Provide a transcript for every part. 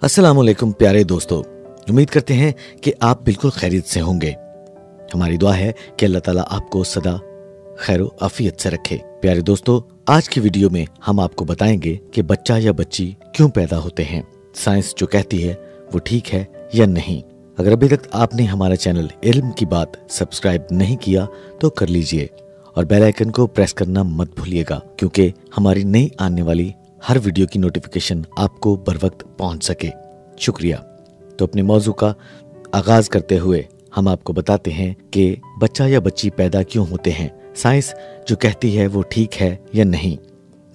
अस्सलाम वालेकुम प्यारे दोस्तों, उम्मीद करते हैं कि आप बिल्कुल खैरियत से होंगे। हमारी दुआ है कि अल्लाह ताला आपको सदा खैर व आफियत से रखे। प्यारे दोस्तों, आज की वीडियो में हम आपको बताएंगे कि बच्चा या बच्ची क्यों पैदा होते हैं, साइंस जो कहती है वो ठीक है या नहीं। अगर अभी तक आपने हमारा चैनल इल्म की बात सब्सक्राइब नहीं किया तो कर लीजिए और बेल आइकन को प्रेस करना मत भूलिएगा, क्योंकि हमारी नई आने वाली हर वीडियो की नोटिफिकेशन आपको बर वक्त पहुंच सके। शुक्रिया। तो अपने मौजू का आगाज करते हुए हम आपको बताते हैं कि बच्चा या बच्ची पैदा क्यों होते हैं, साइंस जो कहती है वो ठीक है या नहीं,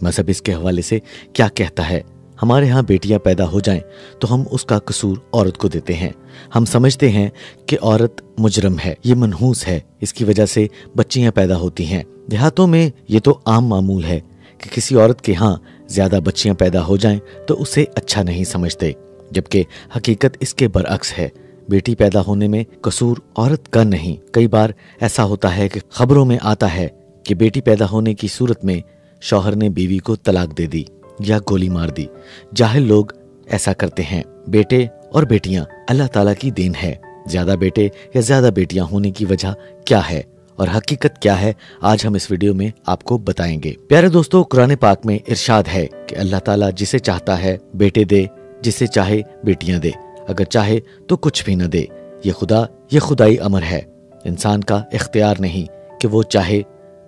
मजहब इसके हवाले से क्या कहता है। हमारे यहाँ बेटियां पैदा हो जाएं तो हम उसका कसूर औरत को देते हैं। हम समझते हैं कि औरत मुजरम है, ये मनहूस है, इसकी वजह से बच्चियां पैदा होती हैं। देहातों में ये तो आम मामूल है कि किसी औरत के यहाँ ज्यादा बच्चियां पैदा हो जाएं तो उसे अच्छा नहीं समझते, जबकि हकीकत इसके बरअक्स है। बेटी पैदा होने में कसूर औरत का नहीं। कई बार ऐसा होता है कि खबरों में आता है कि बेटी पैदा होने की सूरत में शौहर ने बीवी को तलाक दे दी या गोली मार दी। जाहिल लोग ऐसा करते हैं। बेटे और बेटियां अल्लाह ताला की देन है। ज्यादा बेटे या ज्यादा बेटियां होने की वजह क्या है और हकीकत क्या है, आज हम इस वीडियो में आपको बताएंगे। प्यारे दोस्तों, कुरान पाक में इरशाद है कि अल्लाह ताला जिसे चाहता है बेटे दे, जिसे चाहे बेटियां दे, अगर चाहे तो कुछ भी न दे। ये खुदाई अमर है। इंसान का इख्तियार नहीं कि वो चाहे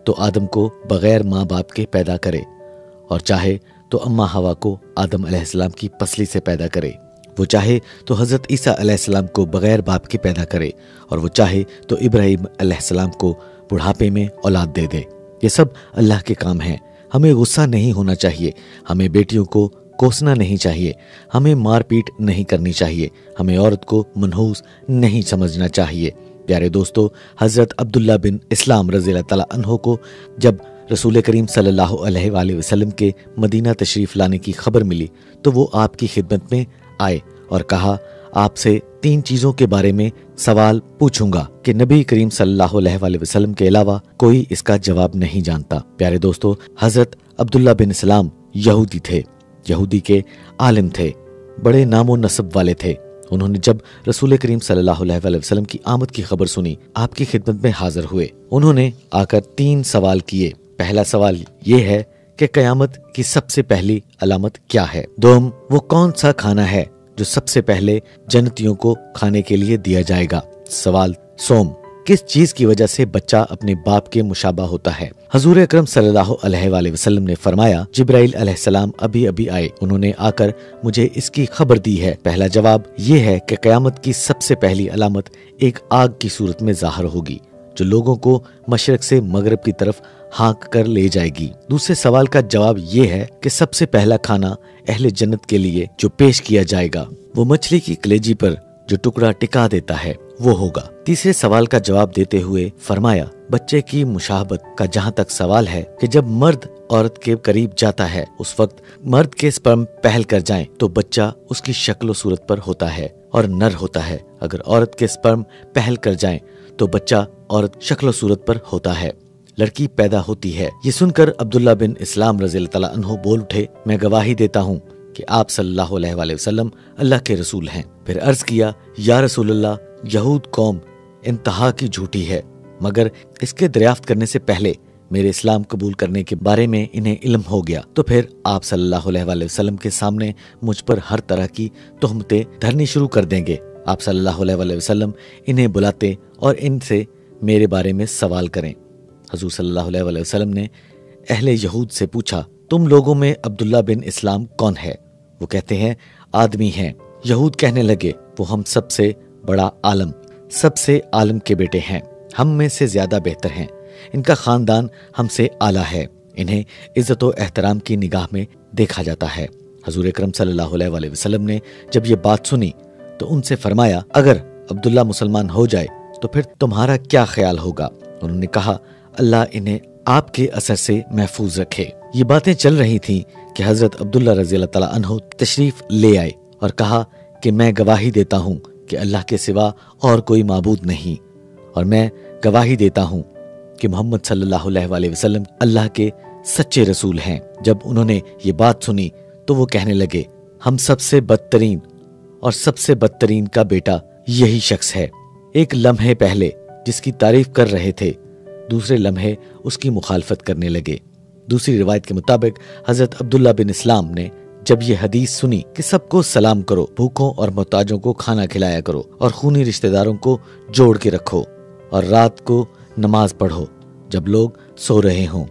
तो आदम को बगैर माँ बाप के पैदा करे और चाहे तो अम्मा हवा को आदम अलैहिस्सलाम की पसली से पैदा करे। वो चाहे तो हजरत ईसा अलैहिस्सलाम को बगैर बाप के पैदा करे और वो चाहे तो इब्राहिम अलैहिस्सलाम को बुढ़ापे में औलाद दे दे। ये सब अल्लाह के काम हैं। हमें गुस्सा नहीं होना चाहिए, हमें बेटियों को कोसना नहीं चाहिए, हमें मारपीट नहीं करनी चाहिए, हमें औरत को मनहूस नहीं समझना चाहिए। प्यारे दोस्तों, हजरत अब्दुल्ला बिन इस्लाम रज़ियल्लाहु तआला अन्हु को जब रसूल करीम सल्लल्लाहु अलैहि वसल्लम के मदीना तशरीफ लाने की खबर मिली तो वो आपकी खिदमत में आए और कहा, आपसे 3 चीजों के बारे में सवाल पूछूंगा कि नबी करीम सल्लल्लाहु अलैहि वसल्लम के अलावा कोई इसका जवाब नहीं जानता। प्यारे दोस्तों, हजरत अब्दुल्ला बिन इस्लाम यहूदी थे, यहूदी के आलिम थे, बड़े नामो नसब वाले थे। उन्होंने जब रसूल करीम सल्लल्लाहु अलैहि वसल्लम की आमद की खबर सुनी, आपकी खिदमत में हाजिर हुए। उन्होंने आकर 3 सवाल किए। पहला सवाल ये है कि कयामत की सबसे पहली अलामत क्या है। दोम, वो कौन सा खाना है जो सबसे पहले जन्नतियों को खाने के लिए दिया जाएगा। सवाल सोम, किस चीज की वजह से बच्चा अपने बाप के मुशाबा होता है। हजूर अकरम सल्लल्लाहु अलैहि वसल्लम ने फरमाया, जिब्राइल अलैहिस्सलाम अभी अभी आए, उन्होंने आकर मुझे इसकी खबर दी है। पहला जवाब ये है कि कयामत की सबसे पहली अलामत एक आग की सूरत में जाहिर होगी जो लोगों को मशरक से मगरब की तरफ हाँक कर ले जाएगी। दूसरे सवाल का जवाब ये है कि सबसे पहला खाना अहले जन्नत के लिए जो पेश किया जाएगा वो मछली की कलेजी पर जो टुकड़ा टिका देता है वो होगा। तीसरे सवाल का जवाब देते हुए फरमाया, बच्चे की मुशाहबत का जहाँ तक सवाल है कि जब मर्द औरत के करीब जाता है उस वक्त मर्द के स्पर्म पहल कर जाएं तो बच्चा उसकी शक्ल और सूरत पर होता है और नर होता है। अगर औरत के स्पर्म पहल कर जाएं तो बच्चा औरत शक्ल और सूरत पर होता है, लड़की पैदा होती है। ये सुनकर अब्दुल्ला बिन इस्लाम रज़ियल्लाहु तआला अन्हु बोल उठे, मैं गवाही देता हूँ कि आप सल्लल्लाहु अलैहि वसल्लम अल्लाह के रसूल हैं। फिर अर्ज किया, या रसूलल्लाह, यहूद कौम इंतहा की झूठी है, मगर इसके दरियाफ्त करने से पहले मेरे इस्लाम कबूल करने के बारे में इन्हें इल्म हो गया तो फिर आप सल्लल्लाहु अलैहि वसल्लम के सामने मुझ पर हर तरह की तोहमतें धरनी शुरू कर देंगे। आप सल्लल्लाहु अलैहि वसल्लम इन्हें बुलाते और इनसे मेरे बारे में सवाल करें। हजूर सल्लल्लाहु अलैहि वसल्लम ने अहले यहूद से पूछा, तुम लोगों में अब्दुल्ला बिन इस्लाम कौन है। वो कहते हैं, आदमी हैं। यहूद कहने लगे, वो हम सबसे बड़ा आलम, सबसे आलम के बेटे हैं, हम में से ज्यादा बेहतर हैं, इनका खानदान हमसे आला है, इन्हें इज्जत व एहतराम की निगाह में देखा जाता है। हजूर अकरम सल्लल्लाहु अलैहि वसल्लम ने जब ये बात सुनी तो उनसे फरमाया, अगर अब्दुल्ला मुसलमान हो जाए तो फिर तुम्हारा क्या ख्याल होगा। उन्होंने कहा, अल्लाह इन्हें आपके असर से महफूज रखे। ये बातें चल रही थीं कि हजरत अब्दुल्ला रज़ियल्लाहु तआला अन्हु तशरीफ ले आए और कहा कि मैं गवाही देता हूँ कि अल्लाह के सिवा और कोई माबूद नहीं, और मैं गवाही देता हूँ कि मोहम्मद सल्लल्लाहु अलैहि वसल्लम अल्लाह के सच्चे रसूल हैं। जब उन्होंने ये बात सुनी तो वो कहने लगे, हम सबसे बदतरीन और सबसे बदतरीन का बेटा यही शख्स है। एक लम्हे पहले जिसकी तारीफ कर रहे थे, दूसरे लम्हे उसकी मुखालफत करने लगे। दूसरी रिवायत के मुताबिक हजरत अब्दुल्ला बिन इस्लाम ने जब ये हदीस सुनी कि सबको सलाम करो, भूखों और मोहताजों को खाना खिलाया करो और खूनी रिश्तेदारों को जोड़ के रखो और रात को नमाज पढ़ो जब लोग सो रहे हों,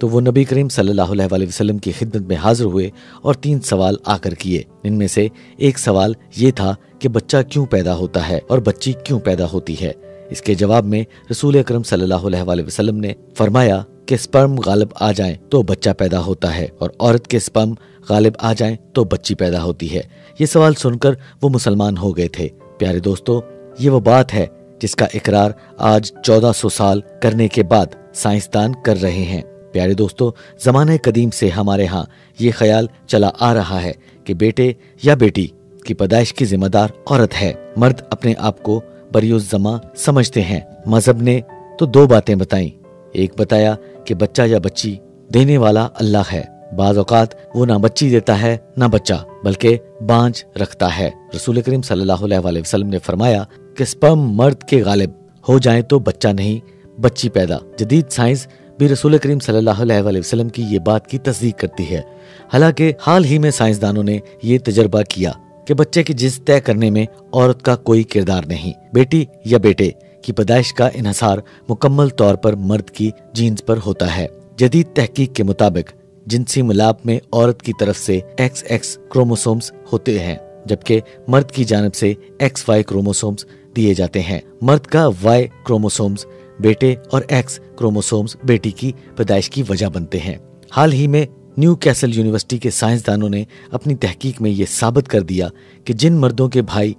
तो वो नबी करीम सल्लल्लाहु अलैहि वसल्लम की खिदमत में हाजिर हुए और 3 सवाल आकर किए। इनमें से एक सवाल ये था कि बच्चा क्यों पैदा होता है और बच्ची क्यों पैदा होती है। इसके जवाब में रसूल अकरम सल्लल्लाहु अलैहि वसल्लम ने फरमाया कि स्पर्म गालिब आ जाएं तो बच्चा पैदा होता है और औरत के स्पर्म गालिब आ जाएं तो बच्ची पैदा होती है। ये सवाल सुनकर वो मुसलमान हो गए थे। प्यारे दोस्तों, ये वो बात है जिसका इकरार आज 1400 साल करने के बाद साइंसदान कर रहे हैं। प्यारे दोस्तों, ज़माने कदीम से हमारे यहाँ ये ख्याल चला आ रहा है कि बेटे या बेटी की पैदाइश की जिम्मेदार औरत है। मर्द अपने आप को बरियुज़्ज़मा समझते हैं। मजहब ने तो 2 बातें बताई। एक बताया कि बच्चा या बच्ची देने वाला अल्लाह है। बाज़ औक़ात वो ना बच्ची देता है ना बच्चा, बल्कि बांझ रखता है। रसूल करीम सल्लल्लाहु अलैहि वसल्लम ने फरमाया कि स्पर्म मर्द के गालिब हो जाए तो बच्चा नहीं बच्ची पैदा। जदीद साइंस भी रसूल करीम सल्लल्लाहु अलैहि वसल्लम की ये बात की तस्दीक करती है। हालांकि हाल ही में साइंसदानों ने ये तजर्बा किया कि बच्चे की जिन्स तय करने में औरत का कोई किरदार नहीं। बेटी या बेटे की पैदाइश का इन्हसार मुकम्मल तौर पर मर्द की जीन्स पर होता है। जदीद तहकीक के मुताबिक जिनसी मिलाप में औरत की तरफ से XX क्रोमोसोम्स होते हैं, जबकि मर्द की जानिब से XY क्रोमोसोम्स दिए जाते हैं। मर्द का Y क्रोमोसोम्स बेटे और X क्रोमोसोम्स बेटी की पैदाइश की वजह बनते हैं। हाल ही में न्यू कैसल यूनिवर्सिटी के साइंसदानों ने अपनी तहकीक में ये साबित कर दिया कि जिन मर्दों के भाई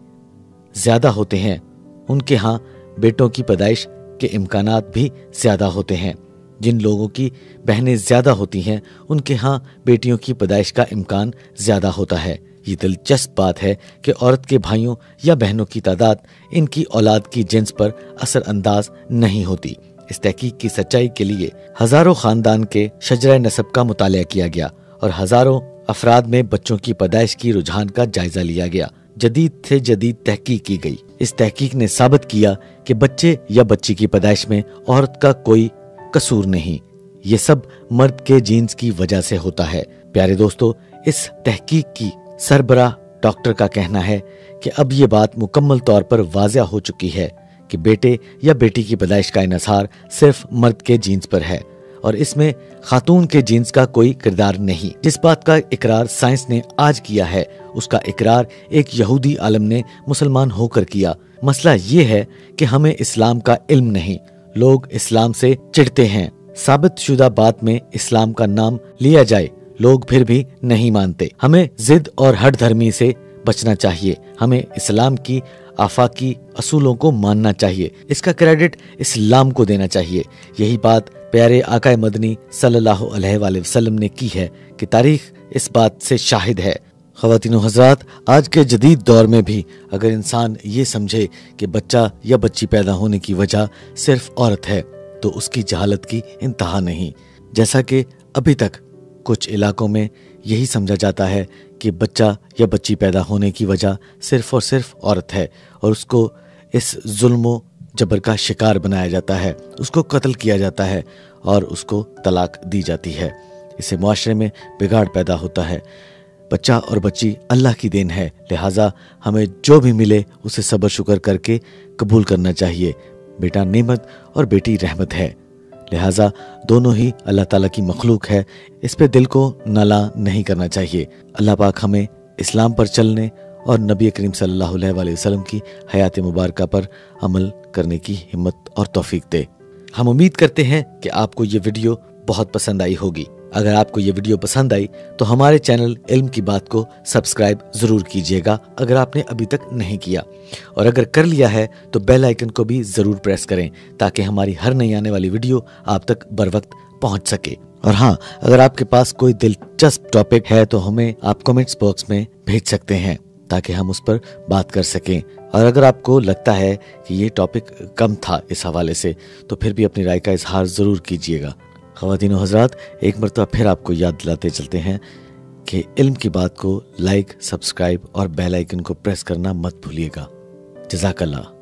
ज्यादा होते हैं उनके यहाँ बेटों की पैदाइश के इम्कानात भी ज्यादा होते हैं। जिन लोगों की बहनें ज्यादा होती हैं उनके यहाँ बेटियों की पैदाइश का इम्कान ज्यादा होता है। ये दिलचस्प बात है कि औरत के भाइयों या बहनों की तादाद इनकी औलाद की जिन्स पर असर अंदाज नहीं होती। इस तहकीक की सच्चाई के लिए हजारों खानदान के शजरा नसब का मुतालिया किया गया और हजारों अफराद में बच्चों की पैदाइश की रुझान का जायजा लिया गया। जदीद से जदीद तहकीक की गई। इस तहकीक ने साबित किया कि बच्चे या बच्ची की पैदाइश में औरत का कोई कसूर नहीं। ये सब मर्द के जीन्स की वजह से होता है। प्यारे दोस्तों, इस तहकीक की सरबराह डॉक्टर का कहना है कि अब ये बात मुकम्मल तौर पर वाज़ह हो चुकी है कि बेटे या बेटी की पैदाइश का इन्हसार सिर्फ मर्द के जीन्स पर है और इसमें खातून के जीन्स का कोई किरदार नहीं। जिस बात का इकरार साइंस ने आज किया है उसका इकरार एक यहूदी आलम ने मुसलमान होकर किया। मसला ये है कि हमें इस्लाम का इल्म नहीं, लोग इस्लाम से चिढ़ते हैं। साबित शुदा बात में इस्लाम का नाम लिया जाए, लोग फिर भी नहीं मानते। हमें जिद और हठ धर्मी से बचना चाहिए। हमें इस्लाम की आफाकी असूलों को मानना चाहिए। इसका क्रेडिट इस्लाम को देना चाहिए। यही बात प्यारे आकाए मदनी सल्लल्लाहु अलैहि वसल्लम ने की है कि तारीख इस बात से शाहिद है। ख़वातीनो हज़रात, आज के जदीद दौर में भी अगर इंसान ये समझे कि बच्चा या बच्ची पैदा होने की वजह सिर्फ औरत है तो उसकी जहालत की इंतहा नहीं। जैसा कि अभी तक कुछ इलाकों में यही समझा जाता है कि बच्चा या बच्ची पैदा होने की वजह सिर्फ और सिर्फ औरत है और उसको इस जुल्म जबर का शिकार बनाया जाता है, उसको कत्ल किया जाता है और उसको तलाक दी जाती है। इससे मुआशरे में बिगाड़ पैदा होता है। बच्चा और बच्ची अल्लाह की देन है, लिहाजा हमें जो भी मिले उसे सब्र शुक्र करके कबूल करना चाहिए। बेटा नेमत और बेटी रहमत है, लिहाजा दोनों ही अल्लाह ताला की मखलूक है। इस पे दिल को नाला नहीं करना चाहिए। अल्लाह पाक हमें इस्लाम पर चलने और नबी करीम सल्लल्लाहु अलैहि वसल्लम की हयात मुबारका पर अमल करने की हिम्मत और तौफीक दे। हम उम्मीद करते हैं कि आपको ये वीडियो बहुत पसंद आई होगी। अगर आपको ये वीडियो पसंद आई तो हमारे चैनल इल्म की बात को सब्सक्राइब जरूर कीजिएगा अगर आपने अभी तक नहीं किया, और अगर कर लिया है तो बेल आइकन को भी जरूर प्रेस करें ताकि हमारी हर नई आने वाली वीडियो आप तक बर वक्त पहुंच सके। और हाँ, अगर आपके पास कोई दिलचस्प टॉपिक है तो हमें आप कमेंट्स बॉक्स में भेज सकते हैं ताकि हम उस पर बात कर सकें। और अगर आपको लगता है कि ये टॉपिक कम था इस हवाले से तो फिर भी अपनी राय का इजहार जरूर कीजिएगा। ख़वातीनो हज़रात, एक मरतबा फिर आपको याद दिलाते चलते हैं कि इल्म की बात को लाइक, सब्सक्राइब और बेल आइकन को प्रेस करना मत भूलिएगा। जज़ाकल्लाह।